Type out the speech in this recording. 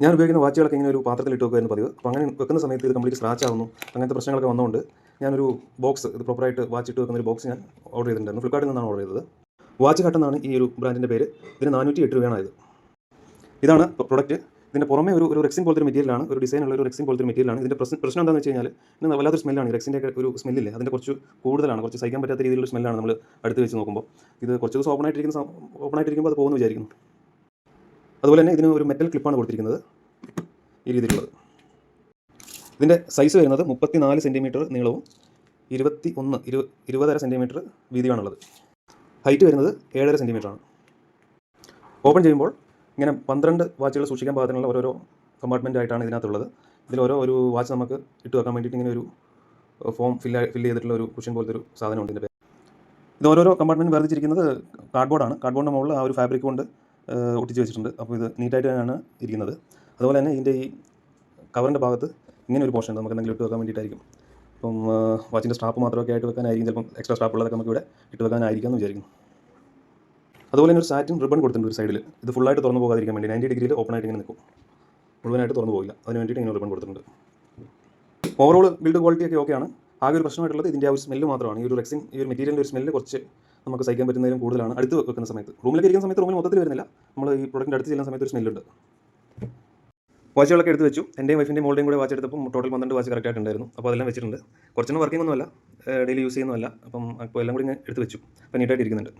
ഞാൻ ഉപയോഗിക്കുന്ന വാച്ചുകളൊക്കെ ഇങ്ങനെ ഒരു പാത്രത്തിൽ ഇട്ട് വെക്കുമായിരുന്നു പതിവ്. അപ്പോൾ അങ്ങനെ വെക്കുന്ന സമയത്ത് ഇത് കംപ്ലീറ്റ് സ്ക്രാച്ച് ആവുന്നു, അങ്ങനത്തെ പ്രശ്നങ്ങളൊക്കെ വന്നതുകൊണ്ട് ഞാനൊരു ബോക്സ്, ഇത് പ്രോപ്പറായിട്ട് വാച്ച് ഇട്ട് വെക്കുന്ന ഒരു ബോക്സ് ഞാൻ ഓർഡർ ചെയ്തിട്ടുണ്ടായിരുന്നു. ഫ്ലിപ്കാർട്ടിൽ നിന്നാണ് ഓർഡർ ചെയ്തത്. വാച്ച് ഹട്ട് എന്നാണ് ഈ ഒരു ബ്രാൻഡിൻ്റെ പേര്. ഇതിന് 408 രൂപയാണ് ഇത്. ഇതാണ് പ്രൊഡക്റ്റ്. ഇതിൻ്റെ പുറമെ ഒരു റെക്സിൻ പോലത്തെ ഒരു മെറ്റീരിയലാണ്, ഒരു ഡിസൈനുള്ള ഒരു റെക്സിൻ പോലത്തെ ഒരു മെറ്റീരിയലാണ്. ഇതിൻ്റെ പ്രശ്നം എന്താണെന്ന് വെച്ച് കഴിഞ്ഞാൽ ഇതിന് വല്ലാത്തൊരു സ്മെല്ലാണ്. ഈ റെക്സിൻ്റെ ഒക്കെ ഒരു സ്മെല്ലില്ലേ, അതിൻ്റെ കുറച്ച് കൂടുതലാണ്, കുറച്ച് സഹിക്കാൻ പറ്റാത്ത രീതിയിലുള്ള സ്മെല്ലാണ് നമ്മൾ അടുത്ത് വെച്ച് നോക്കുമ്പോൾ. ഇത് കുറച്ച് ദിവസം ഓപ്പണായിട്ടിരിക്കുമ്പോൾ അത് പോകുമെന്ന് വിചാരിക്കുന്നു. അതുപോലെ തന്നെ ഇതിന് ഒരു മെറ്റൽ ക്ലിപ്പാണ് കൊടുത്തിരിക്കുന്നത്, ഈ രീതിയിലുള്ളത്. ഇതിൻ്റെ സൈസ് വരുന്നത് 34 സെൻറ്റിമീറ്റർ നീളവും 20.5 സെൻറ്റിമീറ്റർ വീതിയുമാണുള്ളത്. ഹൈറ്റ് വരുന്നത് 7.5 സെൻറ്റിമീറ്ററാണ്. ഓപ്പൺ ചെയ്യുമ്പോൾ ഇങ്ങനെ 12 വാച്ചുകൾ സൂക്ഷിക്കാൻ പാകത്തിനുള്ള ഓരോരോ കമ്പാർട്ട്മെൻ്റ് ആയിട്ടാണ് ഇതിനകത്തുള്ളത്. ഇതിൽ ഒരു വാച്ച് നമുക്ക് ഇട്ട് വെക്കാൻ വേണ്ടിയിട്ട് ഇങ്ങനെ ഒരു ഫോം ഫില്ല് ചെയ്തിട്ടുള്ള ഒരു കുഷൻ പോലത്തെ ഒരു സാധനമുണ്ട് ഇതിൻ്റെ പേര്. ഇത് ഓരോരോ കമ്പാർട്ട്മെൻറ്റ് വേർതിരിച്ചിരിക്കുന്നത് കാർഡ്ബോർഡാണ്. കാർഡ്ബോർഡിൻ്റെ മുകളിൽ ആ ഒരു ഫാബ്രിക് കൊണ്ട് ഒട്ടിച്ച് വെച്ചിട്ടുണ്ട്. അപ്പോൾ ഇത് നീറ്റായിട്ട് തന്നെയാണ് ഇരിക്കുന്നത്. അതുപോലെ തന്നെ ഇതിൻ്റെ ഈ കവറിൻ്റെ ഭാഗത്ത് ഇങ്ങനെ ഒരു പോർഷൻ ഉണ്ട്, നമുക്ക് എന്തെങ്കിലും ഇട്ട് വെക്കാൻ വേണ്ടിയിട്ടായിരിക്കും. അപ്പം വാച്ചിൻ്റെ സ്ട്രാപ്പ് മാത്രമൊക്കെ ആയിട്ട് വെക്കാനായിരിക്കും, ചിലപ്പം എക്സ്ട്രാ സ്ട്രാപ്പ് ഉള്ളതൊക്കെ നമുക്ക് ഇവിടെ ഇട്ട് വെക്കാനായിരിക്കും എന്ന് വിചാരിക്കുന്നു. അതുപോലെ തന്നെ ഒരു സാറ്റിൻ റിബൺ കൊടുത്തിട്ടുണ്ട് ഒരു സൈഡിൽ. ഇത് ഫുള്ളായിട്ട് തുറന്നു പോകാതിരിക്കാൻ വേണ്ടി 90 ഡിഗ്രിയിൽ ഓപ്പൺ ആയിട്ട് ഇങ്ങനെ നിൽക്കും, മുഴുവനായിട്ട് തുറന്നു പോകില്ല. അതിന് വേണ്ടിയിട്ട് ഇങ്ങനെ റിബൺ കൊടുത്തിട്ടുണ്ട്. ഓവറോൾ ബിൽഡ് ക്വാളിറ്റിയൊക്കെ ഓക്കെയാണ്. ആകെ ഒരു പ്രശ്നമായിട്ടുള്ളത് ഇതിൻ്റെ ആ ഒരു സ്മെല്ല് മാത്രമാണ്. ഈ ഒരു റെക്സിൻ, ഈ ഒരു മെറ്റീരിയലിൻ്റെ ഒരു സ്മെല്ല് കുറച്ച് നമുക്ക് സഹിക്കാൻ പറ്റുന്നതിലും കൂടുതലാണ് അടുത്ത് വെക്കുന്ന സമയത്ത്. റൂമിലൊക്കെ ഇരിക്കുന്ന സമയത്ത് റൂമിൽ മൊത്തത്തിൽ വരുന്നില്ല, നമ്മൾ ഈ പ്രൊഡക്റ്റിൻ്റെ അടുത്ത് ചെല്ലുന്ന സമയത്ത് ഒരു സ്മെല്ലുണ്ട്. വാച്ചുകളൊക്കെ എടുത്ത് വെച്ചു. എൻ്റെയും വൈഫിൻ്റെയും മോളുടെയും കൂടെ വാച്ച് എടുത്തപ്പോൾ ടോട്ടൽ 12 വാച്ച് കറക്റ്റായിട്ട് ഉണ്ടായിരുന്നു. അപ്പോൾ അതെല്ലാം വെച്ചിട്ടുണ്ട്. കുറച്ചൊന്നും വർക്കിംഗ് ഒന്നുമല്ല, ഡെയിലി യൂസ് ചെയ്യുന്നതല്ല. അപ്പോൾ എല്ലാം കൂടി ഞാൻ എടുത്ത് വെച്ചു. അപ്പോൾ നീറ്റായിട്ട് ഇരിക്കുന്നുണ്ട്.